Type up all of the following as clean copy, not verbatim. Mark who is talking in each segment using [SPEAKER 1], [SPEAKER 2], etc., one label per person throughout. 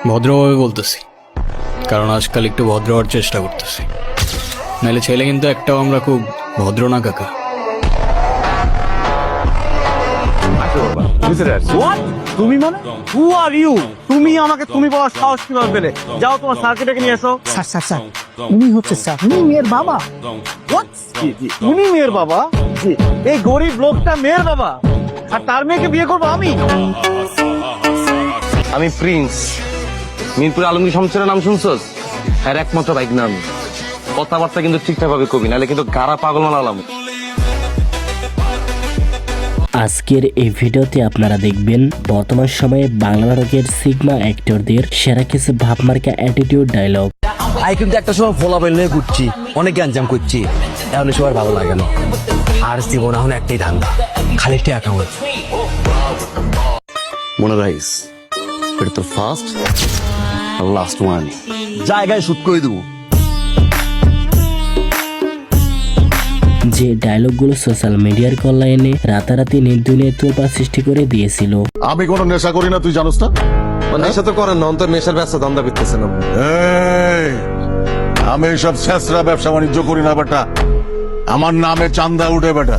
[SPEAKER 1] ভদ্রভাবে বলতেছি, কারণ আজকাল একটু ভদ্র হওয়ার চেষ্টা করতেছি। নাহলে ছেলে কিন্তু একটাও আমরা খুব ভদ্র না কাকা।
[SPEAKER 2] তুমি মানে হু আর ইউ? তুমি আমাকে তুমি বলার সাহস কিভাবে পেলে? যাও তোমার স্যারকে ডেকে নিয়ে এসো।
[SPEAKER 3] স্যার স্যার স্যার উনি হচ্ছে স্যার, উনি মেয়ের বাবা।
[SPEAKER 2] উনি মেয়ের বাবা? জি। এই গরিব লোকটা মেয়ের বাবা, আর তার মেয়েকে বিয়ে করবো আমি?
[SPEAKER 4] আমি প্রিন্স, মিরপুর আলমগীর শমশেরের নাম শুনছস? এর একমাত্র বাইক নাম। কথাবার্তা কিন্তু ঠিকঠাক ভাবে কবি, নাহলে কিন্তু গাড়া পাগল মানালাম।
[SPEAKER 5] আজকের এই ভিডিওতে আপনারা দেখবেন বর্তমান সময়ে বাংলা নাটকের সিগমা অ্যাক্টরদের সেরা কিছু ভাবমার্কা অ্যাটিটিউড ডায়লগ।
[SPEAKER 6] আই কিন্তু একটা সময় ফোলা বেল নিয়ে ঘুরছি, অনেক গ্যাঞ্জাম করছি, এখন সবার ভালো লাগে না। আর জীবন এখন একটাই ধান্দা, খালি টাকা কামাই।
[SPEAKER 7] মনে রাখিস, এটা তোর ফার্স্ট আর লাস্ট ওয়ান।
[SPEAKER 6] জায়গায় শুট করে দেবো।
[SPEAKER 5] যে ডায়লগগুলো সোশ্যাল মিডিয়ার কল্যাণে রাতারাতি নির্দুনিয়া তোলপাড় সৃষ্টি করে দিয়েছিল।
[SPEAKER 7] আমি কোনো নেশা করি না, তুই জানোস না?
[SPEAKER 4] নেশা তো করেন না, অন্তর নেশার ব্যবসা ধান্দা করতেছেন।
[SPEAKER 7] এই, আমি এইসব ছেঁচড়া ব্যবসা বাণিজ্য করি না বেটা, আমার নামে চান্দা উঠে বেটা।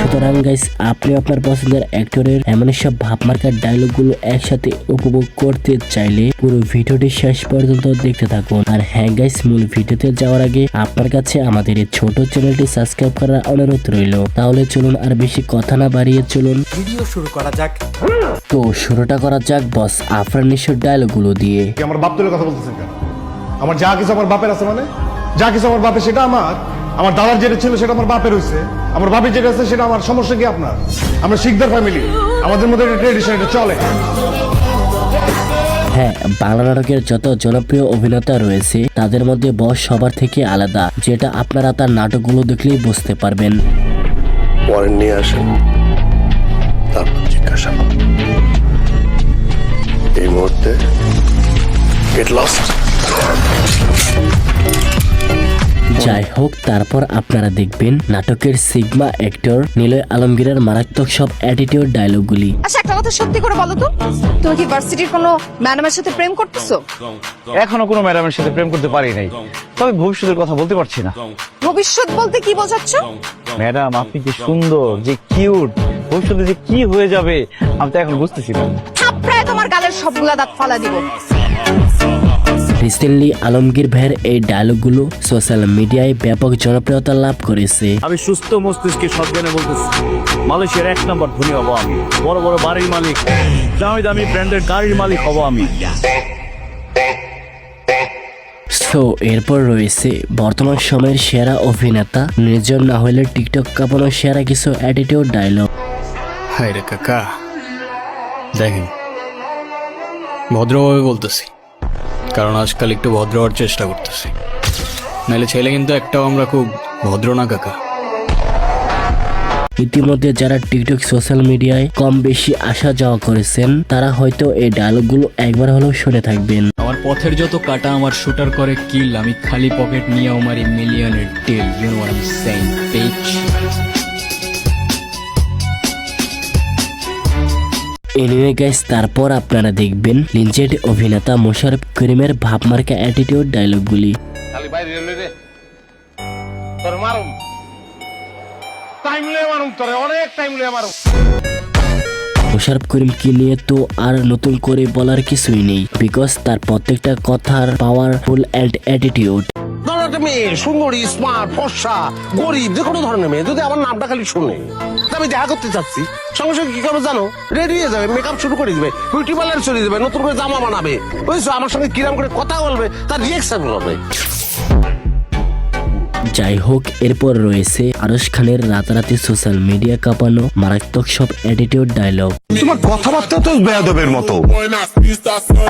[SPEAKER 5] সুতরাং গাইস, আপনি আপনার পছন্দের অ্যাক্টরের এমন সব ভাবমার্কার ডায়লগগুলো একসাথে উপভোগ করতে চাইলে পুরো ভিডিওটি শেষ পর্যন্ত দেখতে থাকুন। আর হ্যাঁ গাইস, মূল ভিডিওতে যাওয়ার আগে আপনার কাছে আমাদের এই ছোট চ্যানেলটি সাবস্ক্রাইব করার অনুরোধ রইল। তাহলে চলুন আর বেশি কথা না বাড়িয়ে চলুন
[SPEAKER 6] ভিডিও শুরু করা যাক।
[SPEAKER 5] তো শুরুটা করা যাক বস আফরান নিশোর ডায়লগগুলো দিয়ে।
[SPEAKER 8] আমার বাপ তুলে কথা বলতেছেন কেন? আমার যা কিছু আমার বাপের আছে, মানে যা কিছু আমার বাপের সেটা আমার। আমার দাদার যেটা ছিল সেটা আমার বাপের হয়েছে, আমার বাপের যেটা আছে সেটা আমার। সমস্যা কি আপনার? আমরা শিকদার ফ্যামিলি, আমাদের মধ্যে একটা ট্রেডিশন, এটা চলে।
[SPEAKER 5] হ্যাঁ, বাংলা নাটকের যত জনপ্রিয় অভিনেতা রয়েছে তাদের মধ্যে বস সবার থেকে আলাদা, যেটা আপনারা তার নাটকগুলো দেখলেই বুঝতে পারবেন।
[SPEAKER 7] পরে নিয়ে আসেন, তারপর জিজ্ঞাসা। এই মুহূর্তে গেট লস্ট।
[SPEAKER 5] যাই হোক, তারপর আপনারা দেখবেন নাটকের সিগমা অ্যাক্টর নিলয় আলমগীরের মারাত্মক সব অ্যাটিটিউড ডায়লগগুলি।
[SPEAKER 9] আচ্ছা, একটা কথা সত্যি করে বলো তো, তুমি কি ভার্সিটির কোনো ম্যাডামের সাথে প্রেম করতেছো?
[SPEAKER 2] এখনো কোনো ম্যাডামের সাথে প্রেম করতে পারি নাই, তবে ভবিষ্যতের কথা বলতে পারছি না।
[SPEAKER 9] ভবিষ্যৎ বলতে কি বোঝাচ্ছ?
[SPEAKER 2] ম্যাডাম, আপনি কি সুন্দর, যে কিউট, ভবিষ্যতে যে কি হয়ে যাবে আমি তো এখন বুঝতেছি না।
[SPEAKER 9] থাপড়ায় তোমার গালের সবগুলা দাঁত ফালা দিব।
[SPEAKER 5] রিসেন্টলি আলমগীর ভাইয়ের এই ডায়লগগুলো সোশ্যাল মিডিয়ায় ব্যাপক জনপ্রিয়তা লাভ করেছে।
[SPEAKER 2] আমি সুস্থ মস্তিষ্কে সজ্ঞানে বলতেছি, মালয়েশিয়ার 1 নম্বর ধনী হবো আমি, বড় বড় বাড়ির মালিক, দামি দামি ব্র্যান্ডের গাড়ির মালিক হবো আমি।
[SPEAKER 5] সো এরপর রয়েছে বর্তমান সময়ের সেরা অভিনেতা নির্জন না হলে টিকটক কাঁপানো সেরা কিছু অ্যাটিটিউড ডায়লগ।
[SPEAKER 1] হায় রে কাকা, দেখেন ভদ্রভাবে বলতেছি, কারণ আজকাল একটু ভদ্র হওয়ার চেষ্টা করতেছি। নাহলে ছেলে কিন্তু একটাও আমরা খুব ভদ্র না কাকা।
[SPEAKER 5] ইতিমধ্যে যারা টিকটক সোশ্যাল মিডিয়ায় কম বেশি আসা যাওয়া করেছেন তারা হয়তো এই ডায়লগগুলো একবার হলেও শুনে থাকবেন।
[SPEAKER 1] আমার পথের যত কাটা আমার শুটার করে কিল, আমি খালি পকেট নিয়ে আমার মিলিয়নের টেল। You know what I am saying, bitch.
[SPEAKER 5] Anyway guys, তারপর আপনারা দেখবেন লিজেন্ড অভিনেতা মোশাররফ করিমের ভাবমার্কা অ্যাটিটিউড ডায়লগগুলি।
[SPEAKER 4] খালি বাইরে রে রে তোর মারুম, টাইম লয়ে মারুম, তোরে অনেক টাইম লয়ে মারুম।
[SPEAKER 5] মোশাররফ করিমকে নিয়ে তো আর নতুন করে বলার কিছুই নেই, বিকজ তার প্রত্যেকটা কথার পাওয়ারফুল অ্যান্ড অ্যাটিটিউড।
[SPEAKER 6] ধরো একটা মেয়ে সুন্দরী, স্মার্ট, ফর্সা, গরিব, যে কোনো ধরনের মেয়ে যদি আমার নামটা খালি শুনে, আমি দেখা করতে চাচ্ছি, সঙ্গে সঙ্গে কি করবে জানো? রেডি হয়ে যাবে, মেকআপ শুরু করে দিবে, বিউটি পার্লার চলে যাবে, নতুন করে জামা বানাবে, বুঝছো? আমার সঙ্গে কিরাম করে কথা বলবে, তার রিয়েকশন হবে।
[SPEAKER 5] যাই হোক, এরপর রয়েছে আরশ খানের রাতারাতি সোশ্যাল মিডিয়া কাঁপানো মারাত্মক সব অ্যাটিটিউড ডায়লগ।
[SPEAKER 8] তোমার কথাবার্তা তো বেয়াদবের মতো।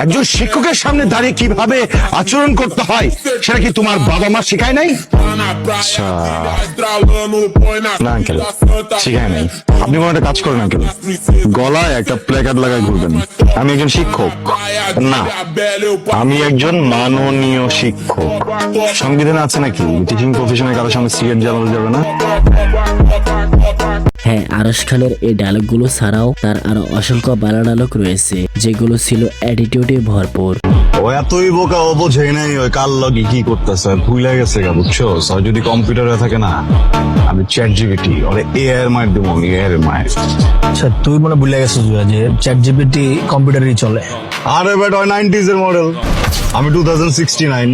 [SPEAKER 8] একজন শিক্ষকের সামনে দাঁড়িয়ে কিভাবে আচরণ করতে হয় সেটা কি তোমার বাবা মা শেখায় নাই?
[SPEAKER 7] না আঙ্কেল, শিখায় নাই। আপনি কোনো একটা কাজ করেন আঙ্কেল, গলায় একটা প্ল্যাকার্ড লাগায় ঘুরবেন, আমি একজন শিক্ষক না, আমি একজন মাননীয় শিক্ষক। সংবিধানে আছে নাকি টিচিং প্রফেশনে কারোর সামনে সিগারেট জ্বালানো যাবে না?
[SPEAKER 5] হ্যাঁ, আরশ খানের এই ডায়লগগুলো ছাড়াও তার আরো অসংখ্য বাংলা ডায়লগ রয়েছে যেগুলো ছিল অ্যাটিটিউডে ভরপুর।
[SPEAKER 7] ও এতই বোকা, ও বোঝেই নাই ওই কাল লগে কি করতেছে, ভুলে গেছে গা, বুঝছো? আর যদি কম্পিউটারে থাকে না, আমি চ্যাট জিপিটি ওরে এআই এর মায়ের দেবো, এআই এর মায়ের।
[SPEAKER 3] আচ্ছা তুই মনে ভুলে গেছিস যে চ্যাট জিপিটি কম্পিউটারই চলে।
[SPEAKER 7] আরে বেটা ওই 90s এর মডেল, আমি 2069।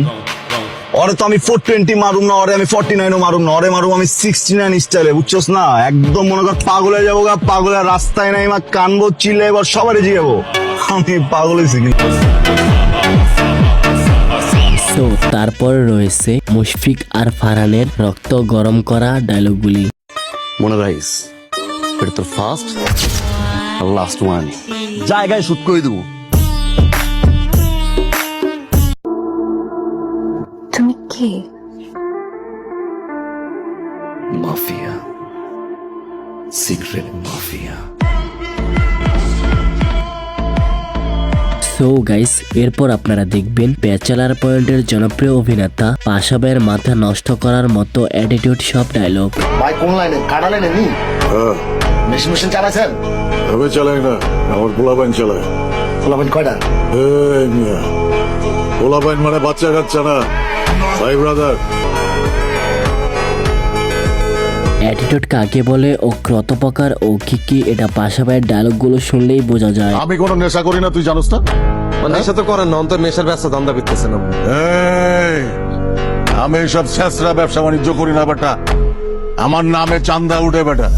[SPEAKER 7] ওরে তো আমি 420 মারুম না, ওরে আমি 49ও মারুম না, ওরে মারুম আমি 69 স্টাইলে, বুঝছস না? একদম মনে কর পাগল হয়ে যাবো গা, পাগলের রাস্তায় নাই মা, কানবো চিল্লে এবার সবারই জিগাবো আমি পাগল হয়েছি।
[SPEAKER 5] তো তারপর রয়েছে মুশফিক আর ফারহানের রক্ত গরম করা ডায়লগগুলি।
[SPEAKER 6] মনে রাখিস এটা তোর ফার্স্ট আর লাস্ট ওয়ান।
[SPEAKER 2] জায়গায় শুট করে দেবো।
[SPEAKER 9] তুমি কে?
[SPEAKER 6] Mafia, secret mafia.
[SPEAKER 5] So guys, এরপর আপনারা দেখবেন ব্যাচেলার পয়েন্টের জনপ্রিয় অভিনেতা পাশা ভাইয়ের মাথা নষ্ট করার মতো অ্যাটিটিউড সব ডায়লগ।
[SPEAKER 8] ভাই কোন লাইনে? কাটা লাইনে নি? মেশিন মেশিন চালাচ্ছেন?
[SPEAKER 7] আমি চালাই না, আমার পোলাপাইন চালায়।
[SPEAKER 8] বলবেন কয়টা?
[SPEAKER 7] পোলাপাইন মানে বাচ্চা কাচ্চা না, ভাই ব্রাদার।
[SPEAKER 5] অ্যাটিটিউড কাকে বলে ও কত প্রকার ও কি কি, এটা পাশা ভাইয়ের ডায়লগগুলো শুনলেই বোঝা যায়।
[SPEAKER 7] আমি কোনো নেশা করি না, তুই জানোস না?
[SPEAKER 6] নেশা তো করেন না, অন্তর নেশার ব্যবসা ধান্দা করতেছেন।
[SPEAKER 7] আমি সব ছেঁচড়া ব্যবসা বাণিজ্য করি না বেটা, আমার নামে চান্দা উঠে বেটা।